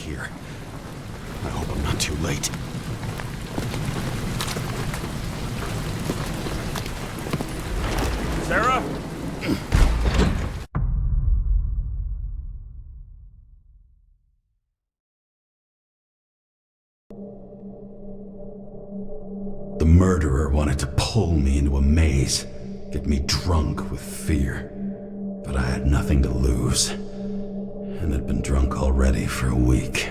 here. I hope I'm not too late. Sarah? The murderer wanted to pull me into a maze, get me drunk with fear. But I had nothing to lose, and had been drunk already for a week.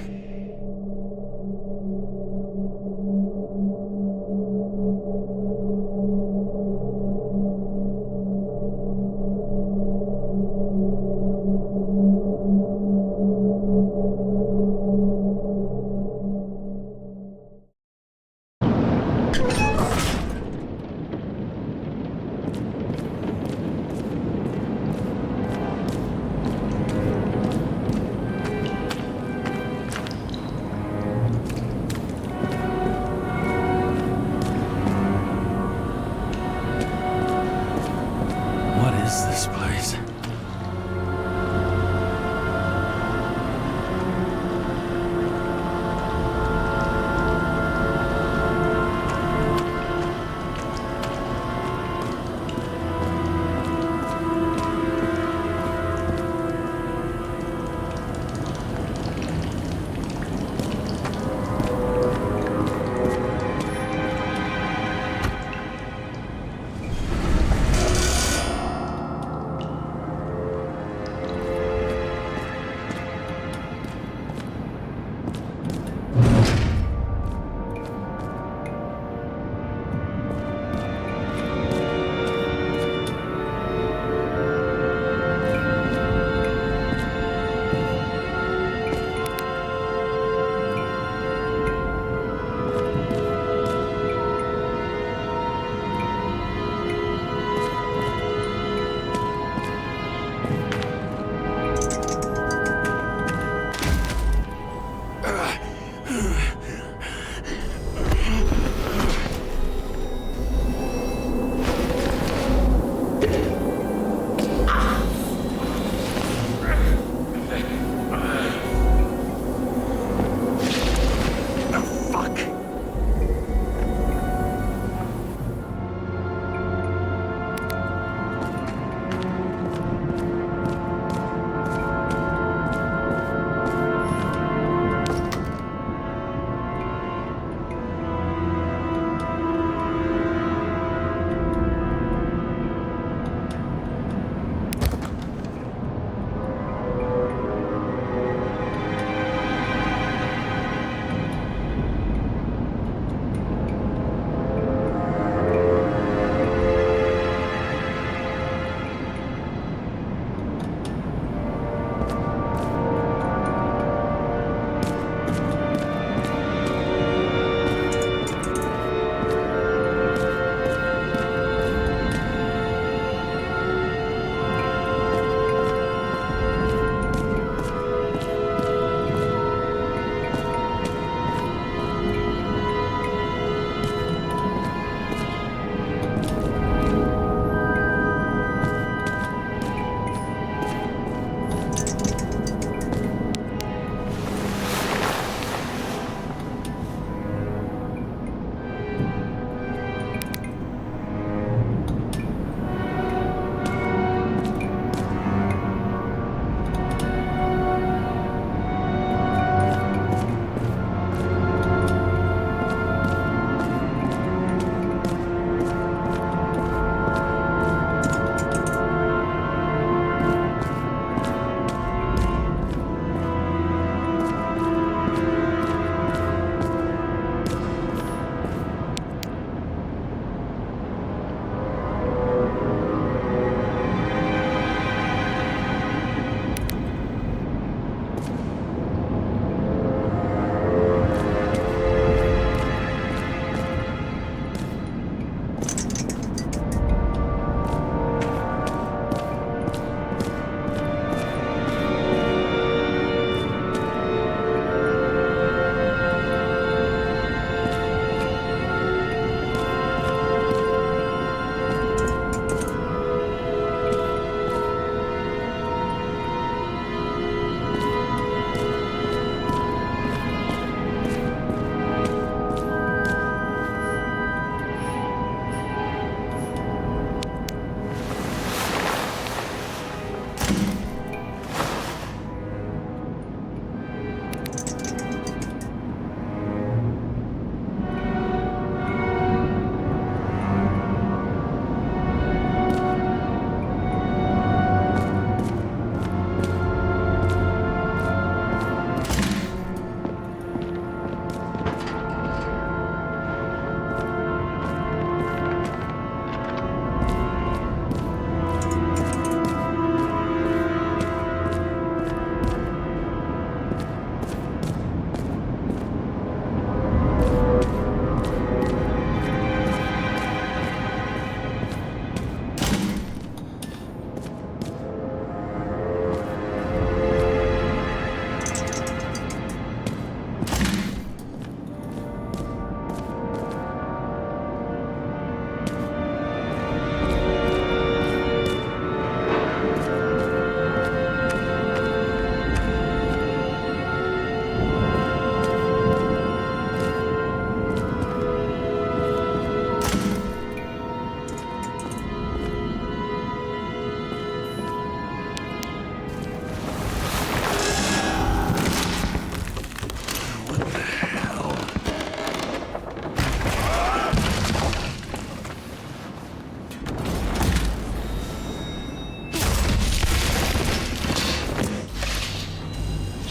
This place.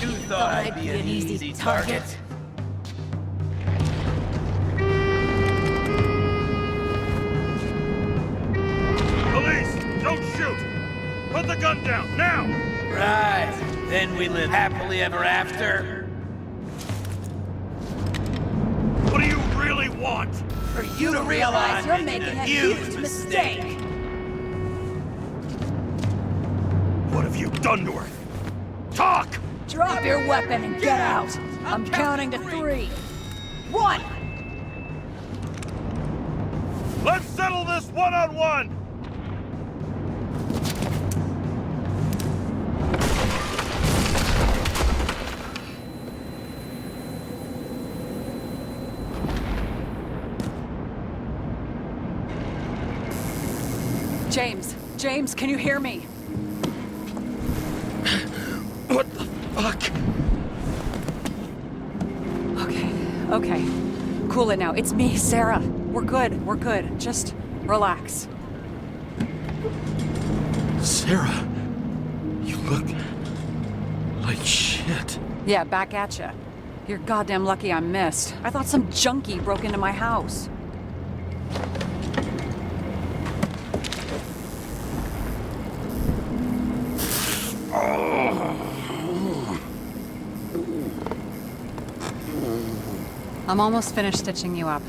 You thought I'd be an easy target? Police, don't shoot! Put the gun down, now! Right. Then we live happily ever after. What do you really want? For you to realize you're making a huge mistake. What have you done to her? Talk! Drop your weapon and get out. I'm counting to 3. 1! Let's settle this one-on-one! James, can you hear me? What the fuck? Okay. Cool it now. It's me, Sarah. We're good. Just relax. Sarah, you look like shit. Yeah, back at ya. You're goddamn lucky I missed. I thought some junkie broke into my house. I'm almost finished stitching you up.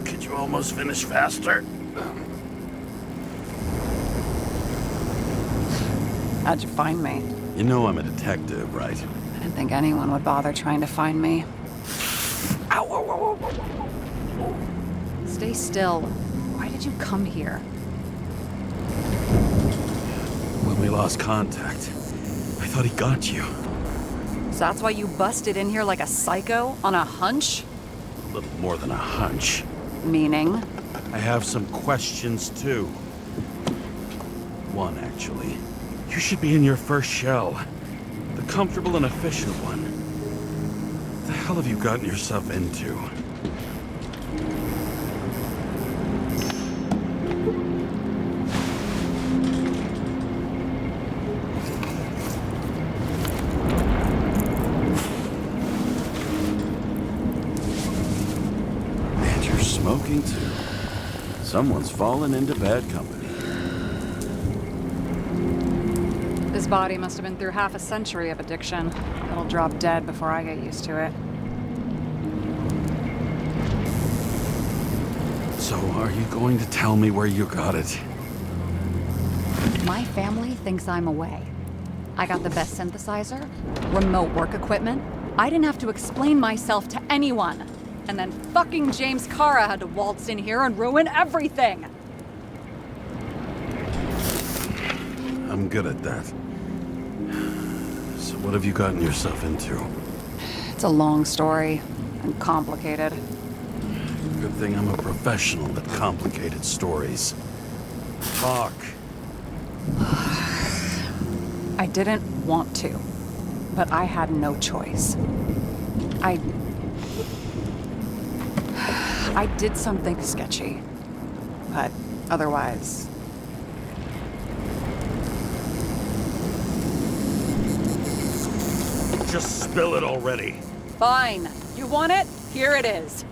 Could you almost finish faster? How'd you find me? You know I'm a detective, right? I didn't think anyone would bother trying to find me. Ow. Stay still. Why did you come here? When we lost contact, I thought he got you. So that's why you busted in here like a psycho on a hunch? A little more than a hunch. Meaning? I have some questions, too. One, actually. You should be in your first shell. The comfortable and efficient one. What the hell have you gotten yourself into? And you're smoking, too. Someone's fallen into bad company. His body must have been through half a century of addiction. It'll drop dead before I get used to it. So, are you going to tell me where you got it? My family thinks I'm away. I got the best synthesizer, remote work equipment. I didn't have to explain myself to anyone. And then fucking James Kara had to waltz in here and ruin everything. I'm good at that. So what have you gotten yourself into? It's a long story and complicated. Good thing I'm a professional at complicated stories. Talk. I didn't want to, but I had no choice. I did something sketchy, but otherwise... Just spill it already. Fine. You want it? Here it is.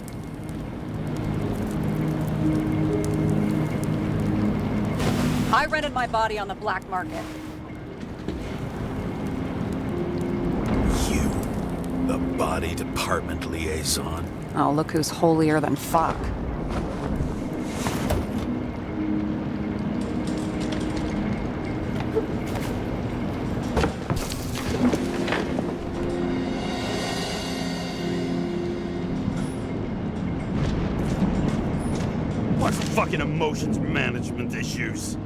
I rented my body on the black market. You, the body department liaison. Oh, look who's holier than fuck. What fucking emotions management issues?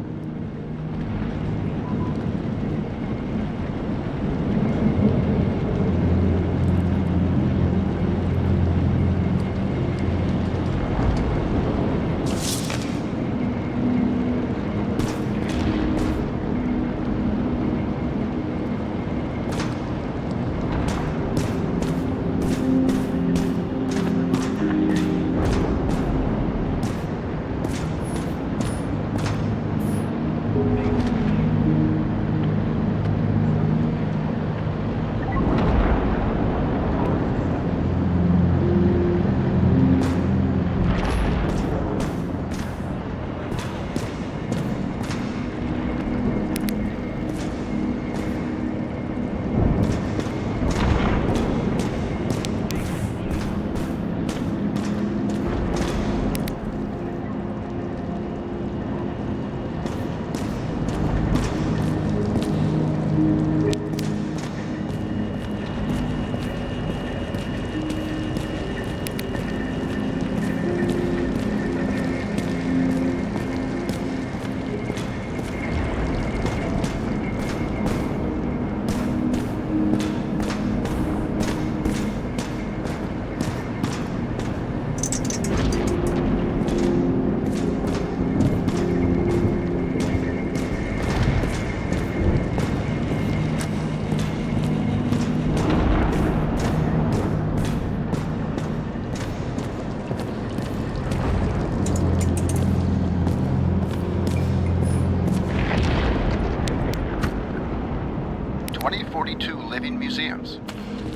museums.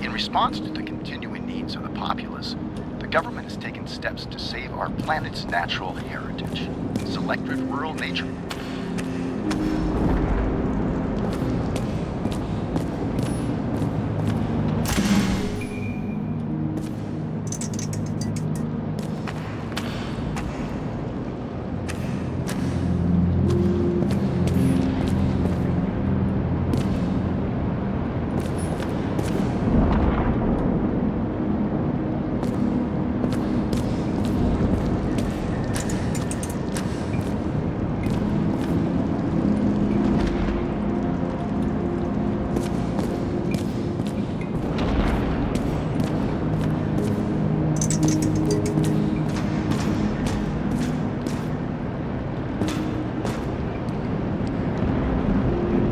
In response to the continuing needs of the populace, the government has taken steps to save our planet's natural heritage, selected rural nature.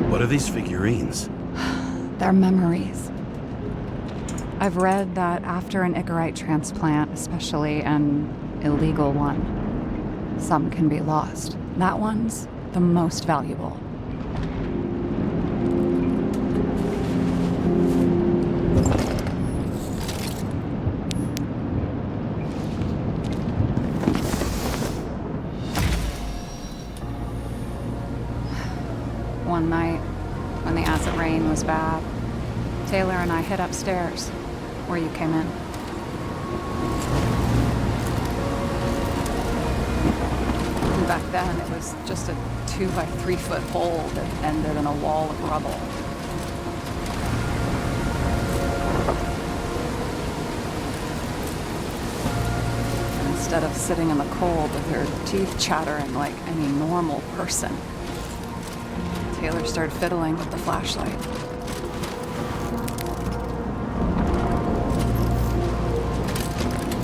What are these figurines? They're memories. I've read that after an Icarite transplant, especially an illegal one, some can be lost. That one's the most valuable. One night, when the acid rain was bad, Taylor and I hid upstairs, where you came in. And back then, it was just a 2-by-3-foot hole that ended in a wall of rubble. And instead of sitting in the cold with her teeth chattering like any normal person, Taylor started fiddling with the flashlight.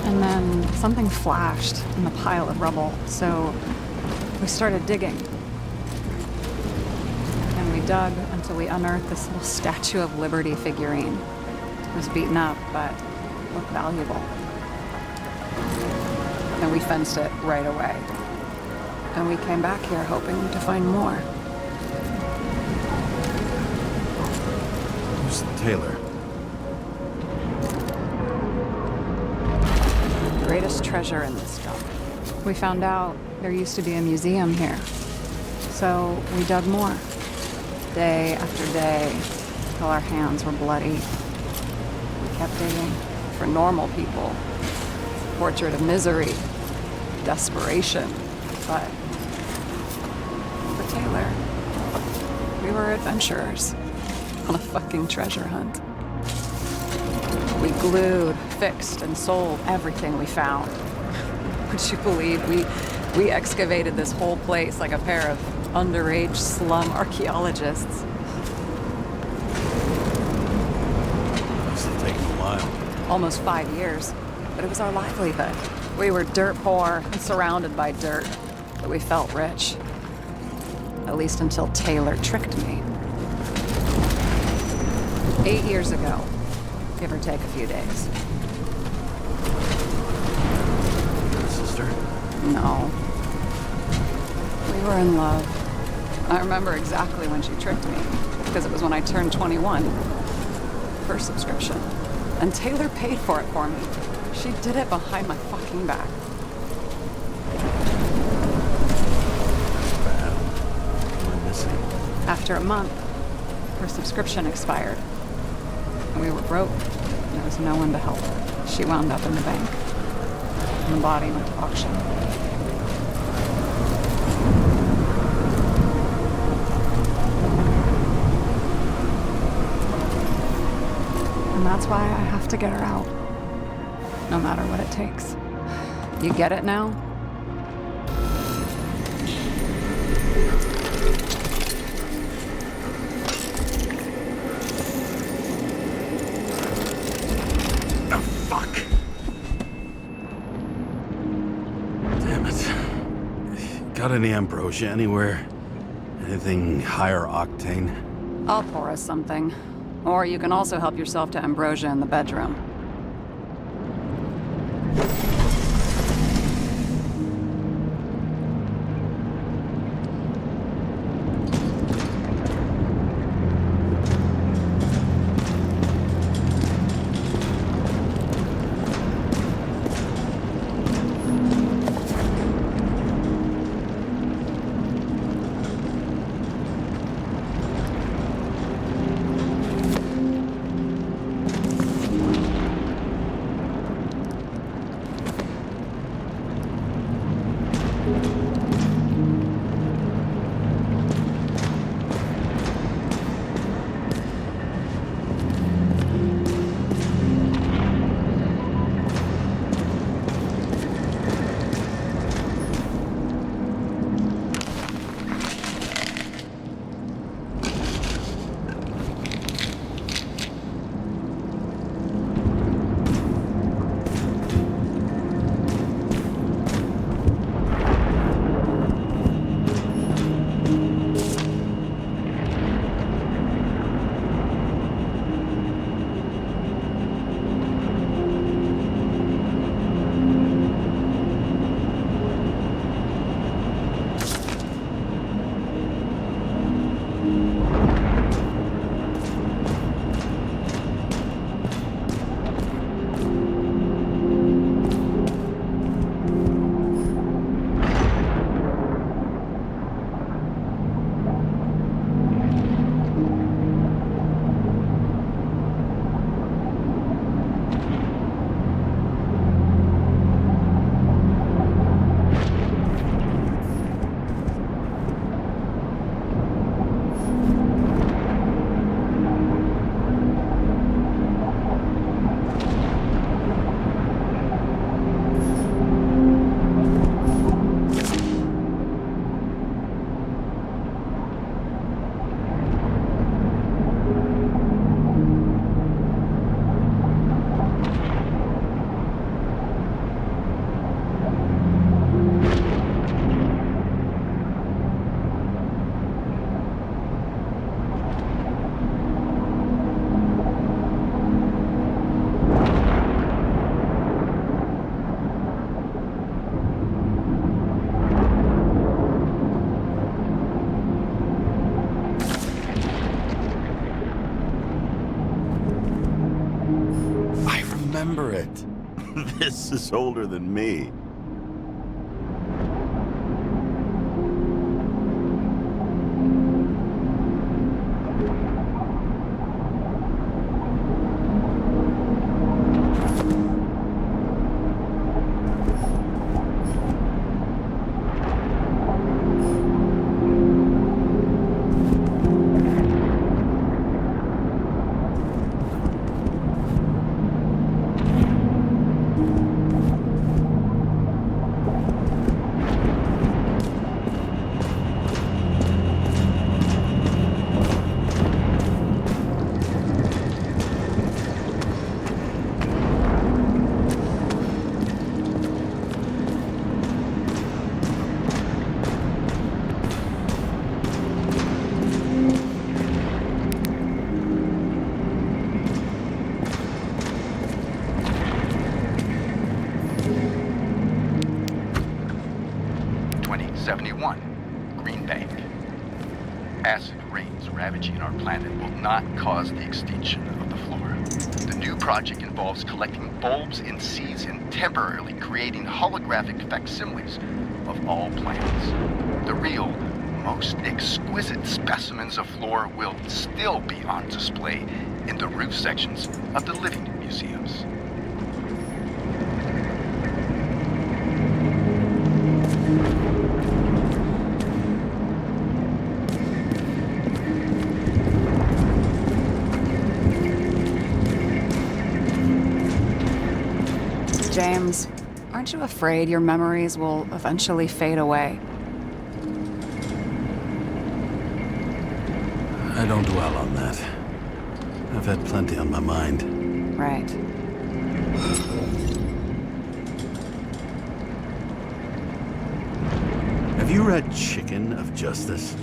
And then something flashed in the pile of rubble, so we started digging. And we dug until we unearthed this little Statue of Liberty figurine. It was beaten up, but looked valuable. And we fenced it right away. And we came back here hoping to find more. Taylor. Greatest treasure in this dump. We found out there used to be a museum here. So we dug more. Day after day, till our hands were bloody. We kept digging for normal people. It's a portrait of misery, desperation. But for Taylor, we were adventurers. On a fucking treasure hunt. We glued, fixed, and sold everything we found. Would you believe we excavated this whole place like a pair of underage slum archaeologists? Must have taken a while. Almost 5 years, but it was our livelihood. We were dirt poor and surrounded by dirt, but we felt rich. At least until Taylor tricked me. 8 years ago, give or take a few days. Sister? No. We were in love. I remember exactly when she tricked me, because it was when I turned 21. First subscription. And Taylor paid for it for me. She did it behind my fucking back. Bad. What am I missing? After a month, her subscription expired. We were broke. There was no one to help. She wound up in the bank. And the body went to auction. And that's why I have to get her out. No matter what it takes. You get it now? Got any ambrosia anywhere? Anything higher octane? I'll pour us something. Or you can also help yourself to ambrosia in the bedroom. remember it. This is older than me. Green Bank. Acid rains ravaging our planet will not cause the extinction of the flora. The new project involves collecting bulbs in seeds and temporarily creating holographic facsimiles of all plants. The real, most exquisite specimens of flora will still be on display in the roof sections of the living museums. James, aren't you afraid your memories will eventually fade away? I don't dwell on that. I've had plenty on my mind. Right. Have you read Chicken of Justice?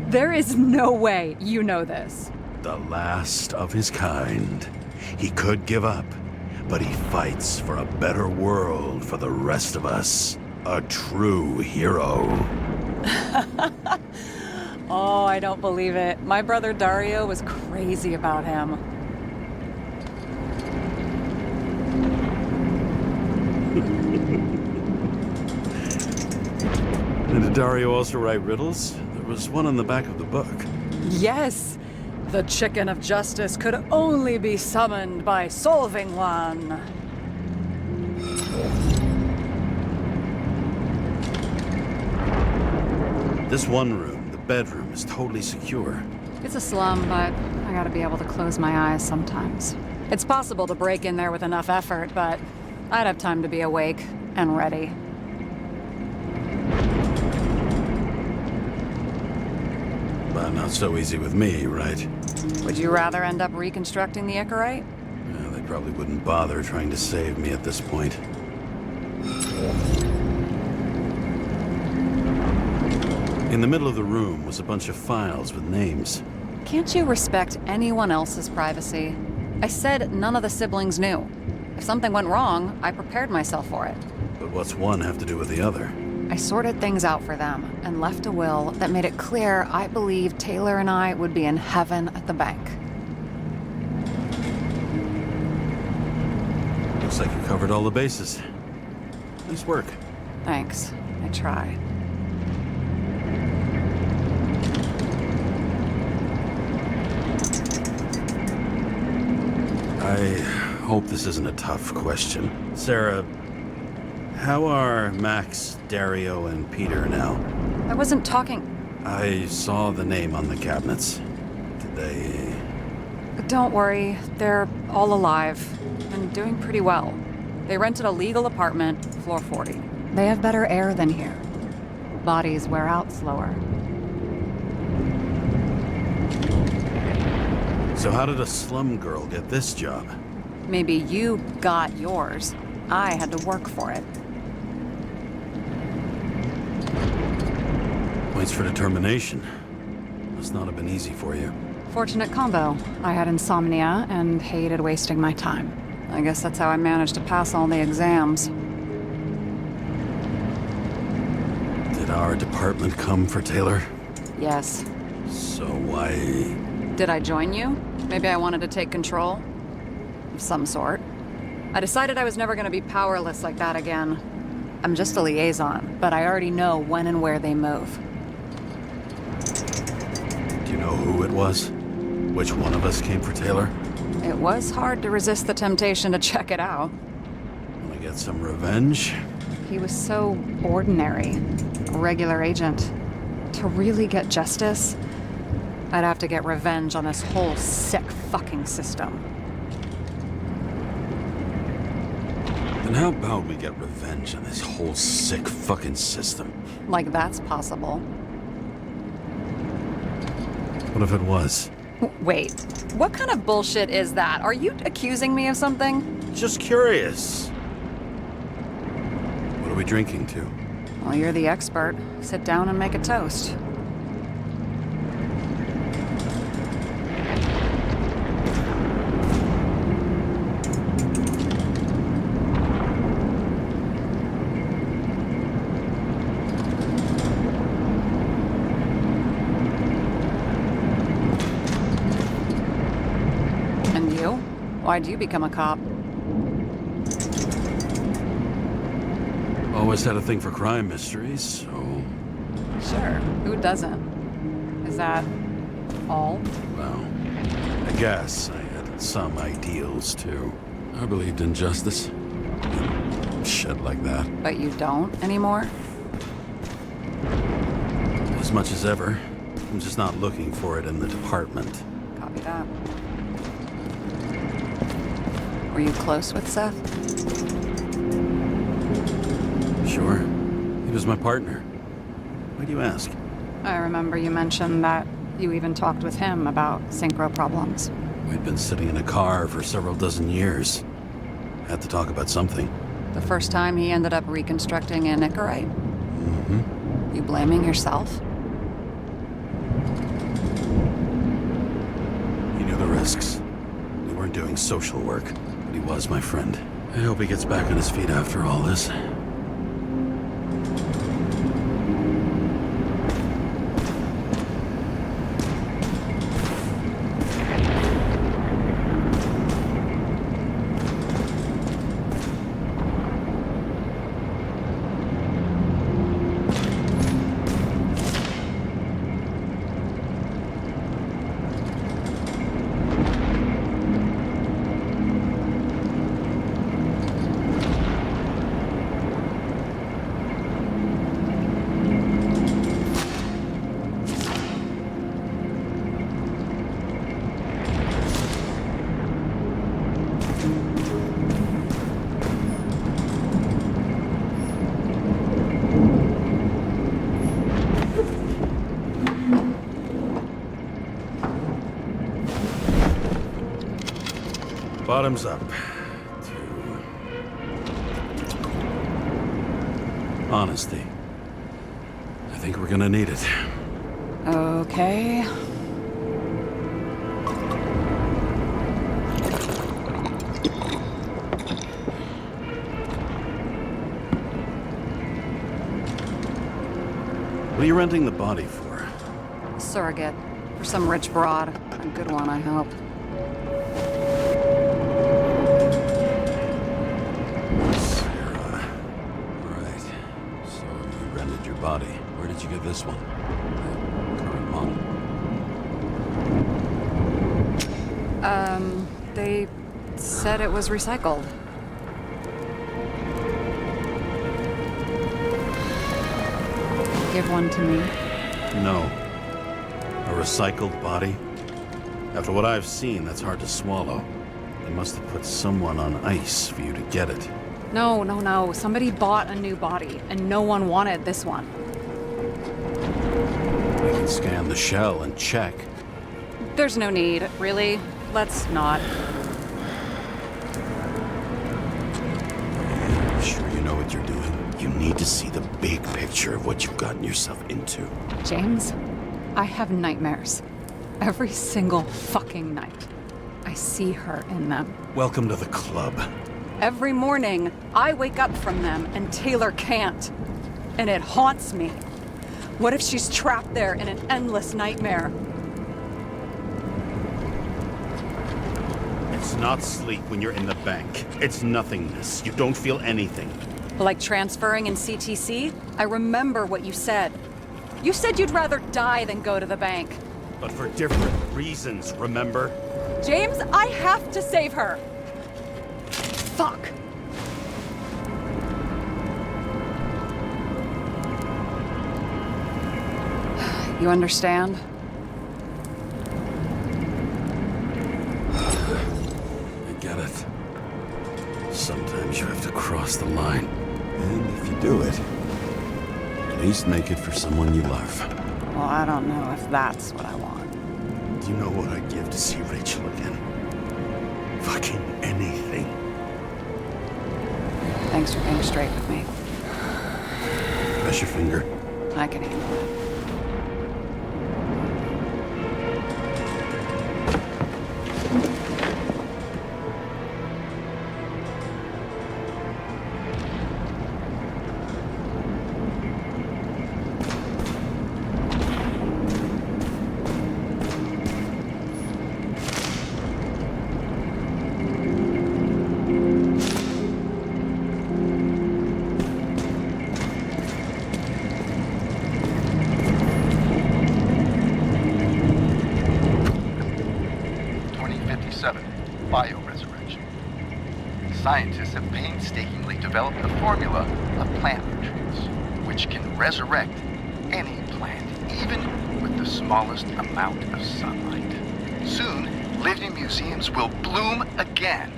There is no way you know this. The last of his kind. He could give up, but he fights for a better world for the rest of us. A true hero. Oh, I don't believe it. My brother Dario was crazy about him. And did Dario also write riddles? There was one on the back of the book. Yes! The Chicken of Justice could only be summoned by solving one. This one room, the bedroom, is totally secure. It's a slum, but I gotta be able to close my eyes sometimes. It's possible to break in there with enough effort, but I'd have time to be awake and ready. But not so easy with me, right? Would you rather end up reconstructing the Icarite? Yeah, they probably wouldn't bother trying to save me at this point. In the middle of the room was a bunch of files with names. Can't you respect anyone else's privacy? I said none of the siblings knew. If something went wrong, I prepared myself for it. But what's one have to do with the other? I sorted things out for them and left a will that made it clear I believed Taylor and I would be in heaven at the bank. Looks like you covered all the bases. Nice work. Thanks. I tried. I hope this isn't a tough question. Sarah, how are Max, Dario, and Peter now? I wasn't talking... I saw the name on the cabinets. Did they... Don't worry, they're all alive and doing pretty well. They rented a legal apartment, floor 40. They have better air than here. Bodies wear out slower. So how did a slum girl get this job? Maybe you got yours. I had to work for it. Points for determination. Must not have been easy for you. Fortunate combo. I had insomnia and hated wasting my time. I guess that's how I managed to pass all the exams. Did our department come for Taylor? Yes. So why... Did I join you? Maybe I wanted to take control? Of some sort. I decided I was never gonna be powerless like that again. I'm just a liaison, but I already know when and where they move. Do you know who it was? Which one of us came for Taylor? It was hard to resist the temptation to check it out. Wanna get some revenge? He was so ordinary, a regular agent. To really get justice, I'd have to get revenge on this whole sick fucking system. Then how about we get revenge on this whole sick fucking system? Like that's possible. What if it was? Wait, what kind of bullshit is that? Are you accusing me of something? Just curious. What are we drinking to? Well, you're the expert. Sit down and make a toast. And you? Why'd you become a cop? Always had a thing for crime mysteries, so... Sure, who doesn't? Is that all? Well, I guess I had some ideals, too. I believed in justice. Shit like that. But you don't anymore? As much as ever. I'm just not looking for it in the department. Copy that. Were you close with Seth? Sure. He was my partner. Why do you ask? I remember you mentioned that you even talked with him about synchro problems. We'd been sitting in a car for several dozen years. Had to talk about something. The first time he ended up reconstructing a Nicorite? Mm-hmm. You blaming yourself? He knew the risks. We weren't doing social work, but he was my friend. I hope he gets back on his feet after all this. Bottoms up to honesty. I think we're gonna need it. Okay. What are you renting the body for? Surrogate. For some rich broad. A good one, I hope. Sarah. Right. So you rented your body. Where did you get this one? The current model. They said it was recycled. Give one to me. No. A recycled body? After what I've seen, that's hard to swallow. They must have put someone on ice for you to get it. No, no, no. Somebody bought a new body, and no one wanted this one. We can scan the shell and check. There's no need, really. Let's not. Sure you know what you're doing? You need to see the big picture of what you've gotten yourself into. James, I have nightmares. Every single fucking night. I see her in them. Welcome to the club. Every morning, I wake up from them and Taylor can't. And it haunts me. What if she's trapped there in an endless nightmare? It's not sleep when you're in the bank. It's nothingness. You don't feel anything. Like transferring in CTC? I remember what you said. You said you'd rather die than go to the bank. But for different reasons, remember? James, I have to save her! Fuck! You understand? I get it. Sometimes you have to cross the line. And if you do it, at least make it for someone you love. Well, I don't know if that's what I want. Do you know what I'd give to see Rachel again? Fucking anything. Thanks for being straight with me. Press your finger. I can handle it. Bioresurrection. Scientists have painstakingly developed a formula of plant nutrients, which can resurrect any plant, even with the smallest amount of sunlight. Soon, living museums will bloom again.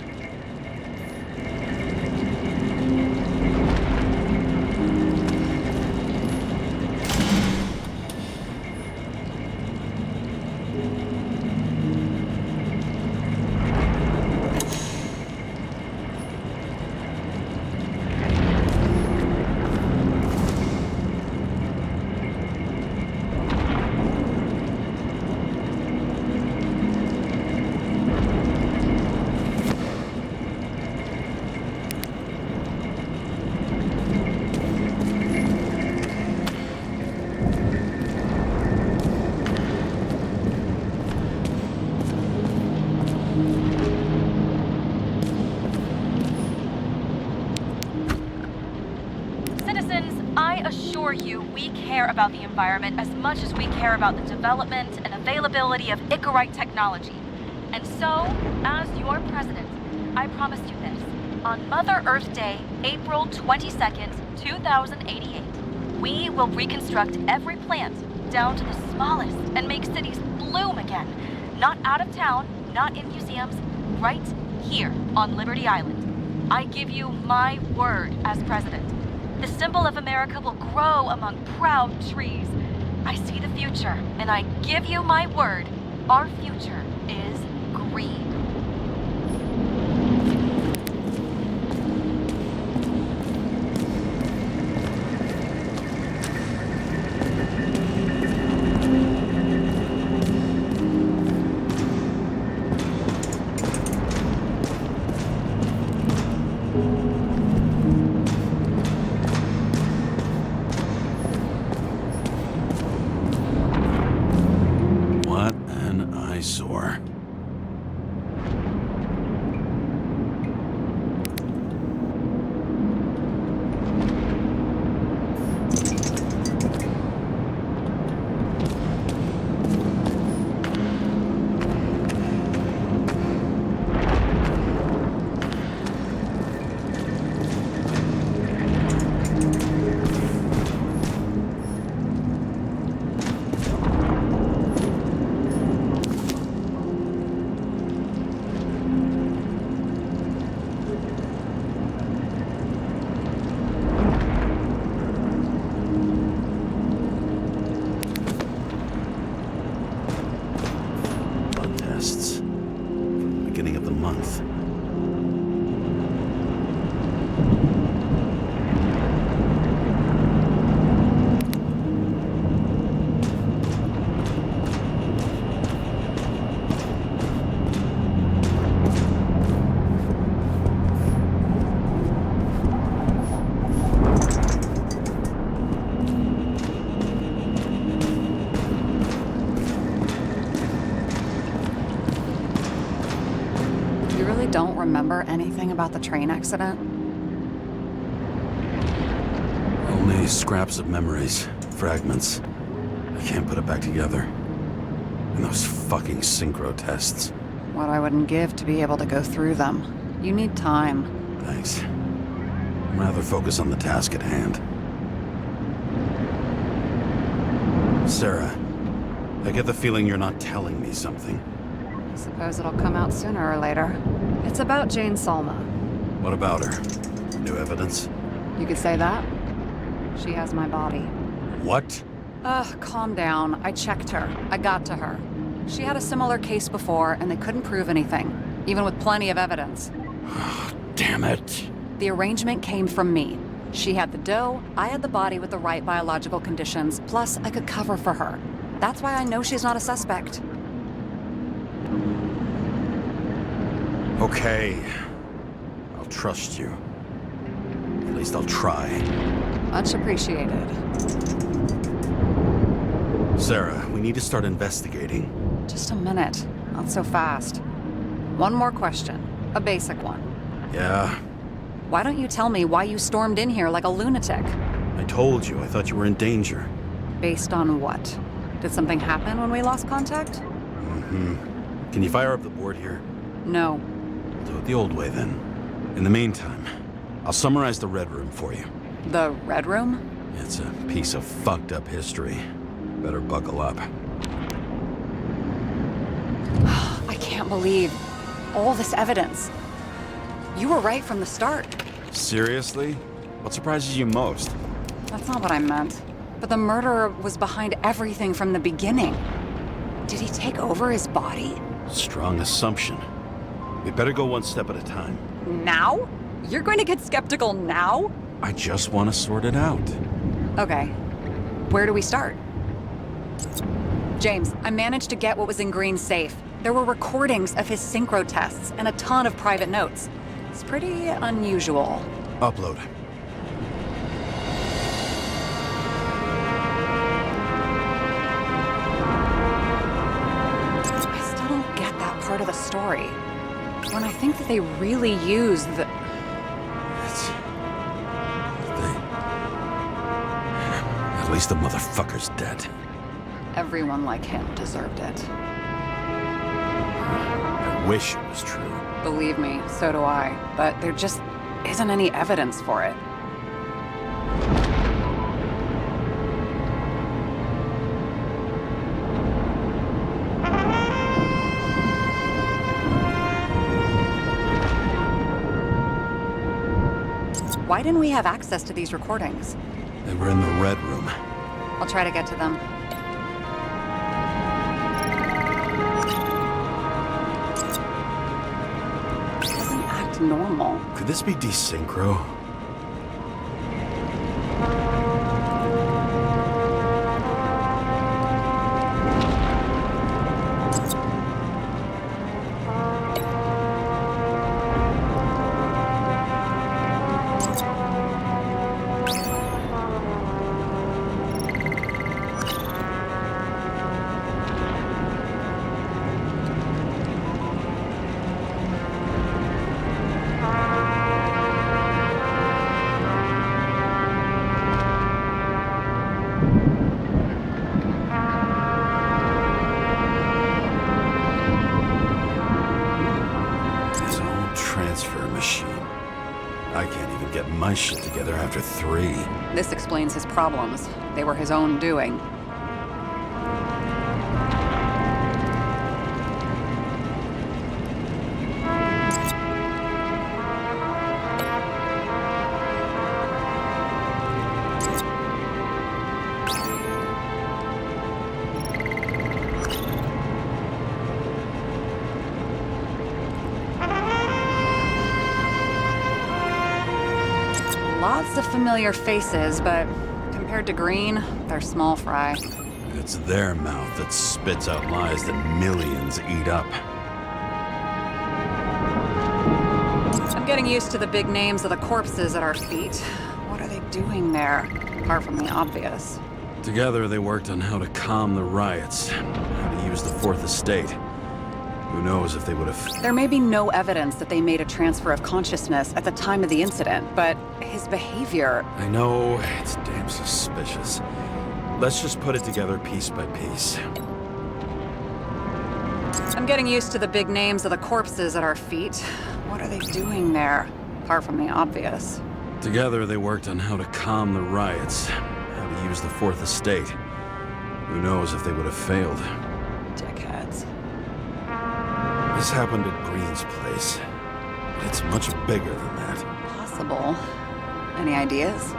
We care about the environment as much as we care about the development and availability of Icarite technology. And so, as your president, I promise you this. On Mother Earth Day, April 22nd, 2088, we will reconstruct every plant down to the smallest and make cities bloom again. Not out of town, not in museums, right here on Liberty Island. I give you my word as president. The symbol of America will grow among proud trees. I see the future, and I give you my word, our future is green. don't remember anything about the train accident? Only scraps of memories, fragments. I can't put it back together. And those fucking synchro tests. What I wouldn't give to be able to go through them. You need time. Thanks. I'd rather focus on the task at hand. Sarah, I get the feeling you're not telling me something. I suppose it'll come out sooner or later. It's about Jane Salma. What about her? New evidence? You could say that. She has my body. What? Ugh, calm down. I checked her. I got to her. She had a similar case before, and they couldn't prove anything, even with plenty of evidence. Damn it. The arrangement came from me. She had the dough, I had the body with the right biological conditions, plus I could cover for her. That's why I know she's not a suspect. Okay. I'll trust you. At least I'll try. Much appreciated. Sarah, we need to start investigating. Just a minute. Not so fast. One more question. A basic one. Yeah, Why don't you tell me why you stormed in here like a lunatic? I told you. I thought you were in danger. Based on what? Did something happen when we lost contact? Can you fire up the board here? No. We'll do it the old way then. In the meantime, I'll summarize the Red Room for you. The Red Room? It's a piece of fucked up history. Better buckle up. I can't believe all this evidence. You were right from the start. Seriously? What surprises you most? That's not what I meant. But the murderer was behind everything from the beginning. Did he take over his body? Strong assumption. We better go one step at a time. Now? You're going to get skeptical now? I just want to sort it out. Okay. Where do we start? James, I managed to get what was in Green's safe. There were recordings of his synchro tests and a ton of private notes. It's pretty unusual. Upload. I still don't get that part of the story. When I think that they really used the... At least the motherfucker's dead. Everyone like him deserved it. I wish it was true. Believe me, so do I. But there just isn't any evidence for it. Why didn't we have access to these recordings? They were in the Red Room. I'll try to get to them. It doesn't act normal. Could this be desynchro? Transfer machine. I can't even get my shit together after 3. This explains his problems. They were his own doing. Lots of familiar faces, but compared to Green, they're small fry. It's their mouth that spits out lies that millions eat up. I'm getting used to the big names of the corpses at our feet. What are they doing there, apart from the obvious? Together, they worked on how to calm the riots, how to use the Fourth Estate. Who knows if they would have... There may be no evidence that they made a transfer of consciousness at the time of the incident, but his behavior... I know, it's damn suspicious. Let's just put it together piece by piece. I'm getting used to the big names of the corpses at our feet. What are they doing there? Apart from the obvious. Together, they worked on how to calm the riots, how to use the Fourth Estate. Who knows if they would have failed. Dickheads. This happened at Green's place, but it's much bigger than that. Possible. Any ideas?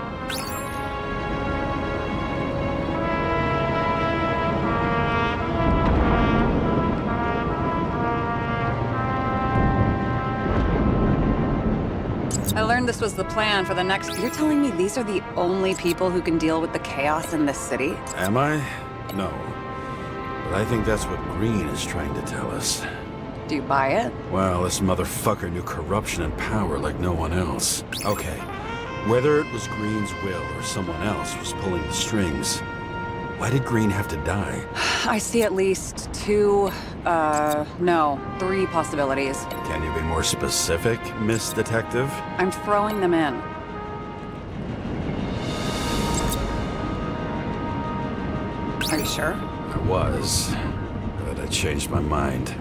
I learned this was the plan for the next... You're telling me these are the only people who can deal with the chaos in this city? Am I? No. But I think that's what Green is trying to tell us. Do you buy it? Well, this motherfucker knew corruption and power like no one else. Okay, whether it was Green's will or someone else was pulling the strings, why did Green have to die? I see at least three possibilities. Can you be more specific, Miss Detective? I'm throwing them in. Are you sure? I was, but I changed my mind.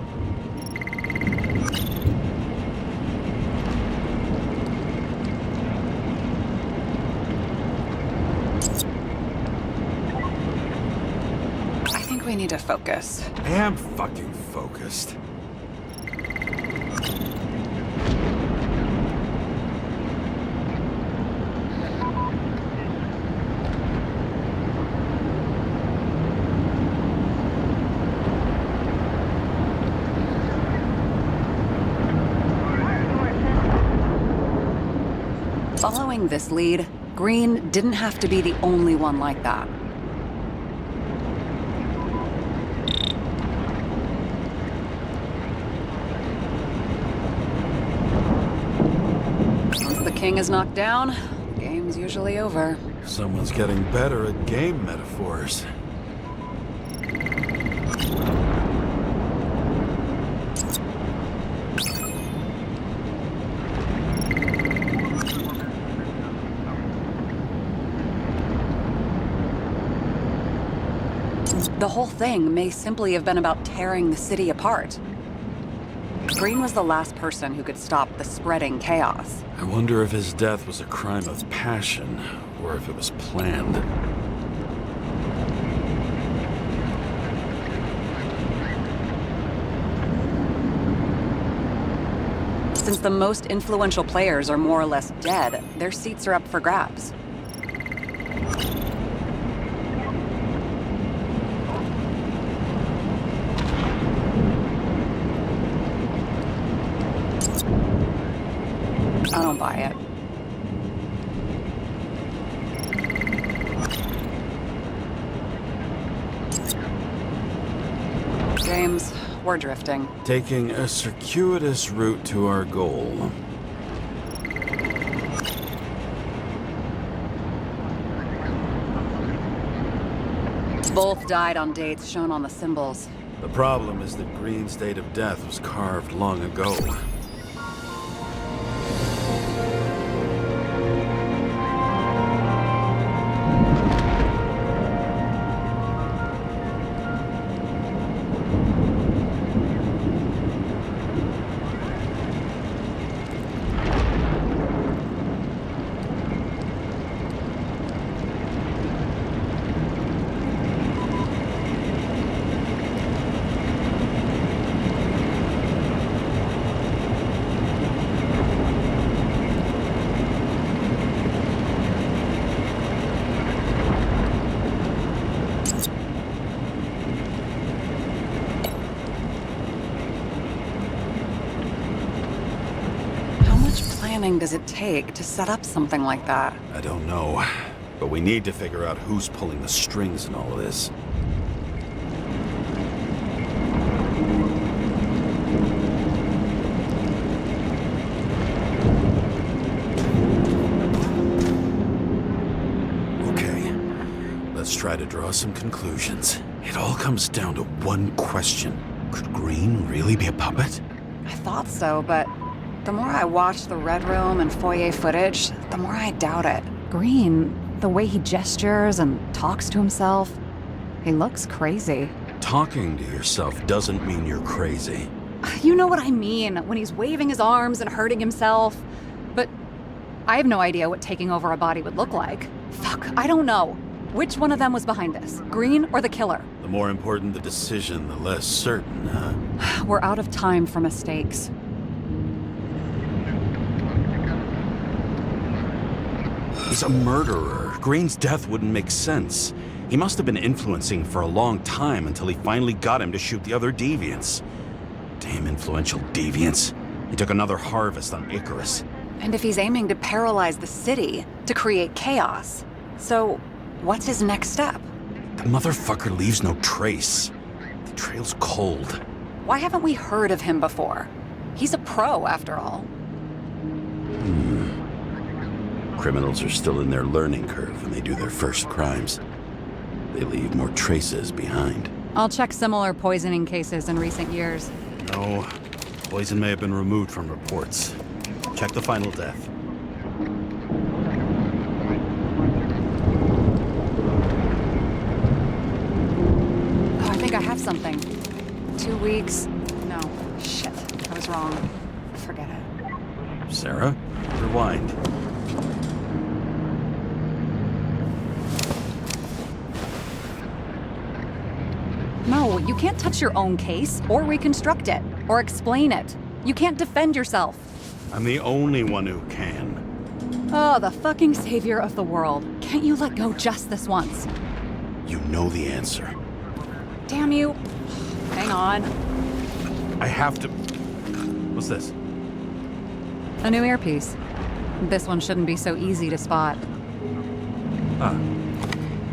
I think we need to focus. I am fucking focused. Following this lead, Green didn't have to be the only one like that. Once the king is knocked down, the game's usually over. Someone's getting better at game metaphors. The whole thing may simply have been about tearing the city apart. Green was the last person who could stop the spreading chaos. I wonder if his death was a crime of passion, or if it was planned. Since the most influential players are more or less dead, their seats are up for grabs. I don't buy it. James, we're drifting. Taking a circuitous route to our goal. Both died on dates shown on the symbols. The problem is that Green's date of death was carved long ago. Does it take to set up something like that? I don't know, but we need to figure out who's pulling the strings in all of this. Okay, let's try to draw some conclusions. It all comes down to one question. Could Green really be a puppet? I thought so, but the more I watch the Red Room and foyer footage, the more I doubt it. Green, the way he gestures and talks to himself, he looks crazy. Talking to yourself doesn't mean you're crazy. You know what I mean, when he's waving his arms and hurting himself. But I have no idea what taking over a body would look like. Fuck, I don't know. Which one of them was behind this, Green or the killer? The more important the decision, the less certain, huh? We're out of time for mistakes. He's a murderer. Green's death wouldn't make sense. He must have been influencing for a long time until he finally got him to shoot the other deviants. Damn influential deviants. He took another harvest on Icarus. And if he's aiming to paralyze the city, to create chaos, so what's his next step? The motherfucker leaves no trace. The trail's cold. Why haven't we heard of him before? He's a pro, after all. Criminals are still in their learning curve when they do their first crimes. They leave more traces behind. I'll check similar poisoning cases in recent years. No, poison may have been removed from reports. Check the final death. Oh, I think I have something. 2 weeks. No, shit. I was wrong. Forget it. Sarah, rewind. No, you can't touch your own case, or reconstruct it, or explain it. You can't defend yourself. I'm the only one who can. Oh, the fucking savior of the world. Can't you let go just this once? You know the answer. Damn you. Hang on. I have to... What's this? A new earpiece. This one shouldn't be so easy to spot. Ah,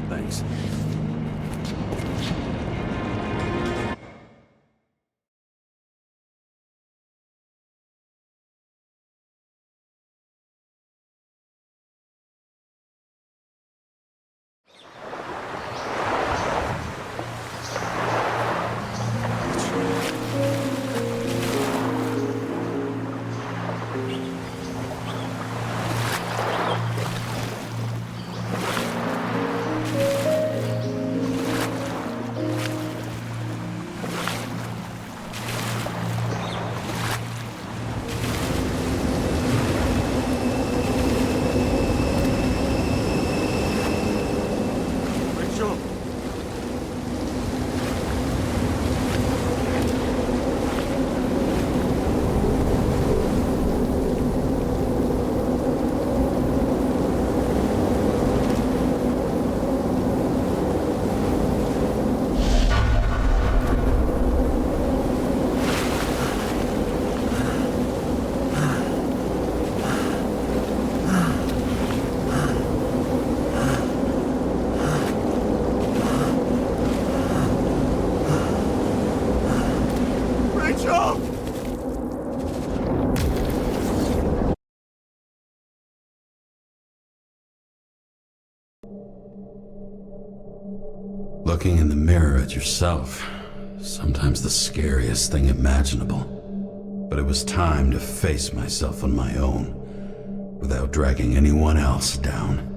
thanks. Rachel! Rachel! Looking in the mirror at yourself, sometimes the scariest thing imaginable. But it was time to face myself on my own, without dragging anyone else down.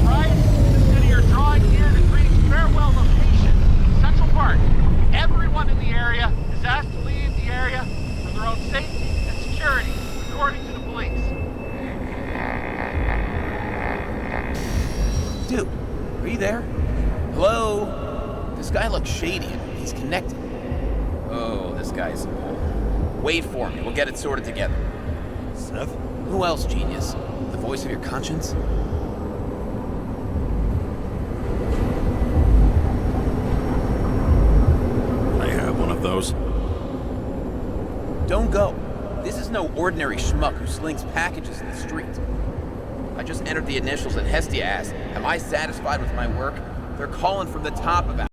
Right? Consider your drawing here the Green Farewell location, Central Park. Everyone in the area is asked to leave the area for their own safety and security, according to the police. Dude, are you there? Hello? This guy looks shady. He's connected. Oh, this guy's... Wait for me. We'll get it sorted together. Seth? Who else, genius? The voice of your conscience? of those. Don't go. This is no ordinary schmuck who slings packages in the street. I just entered the initials and Hestia asked, am I satisfied with my work? They're calling from the top about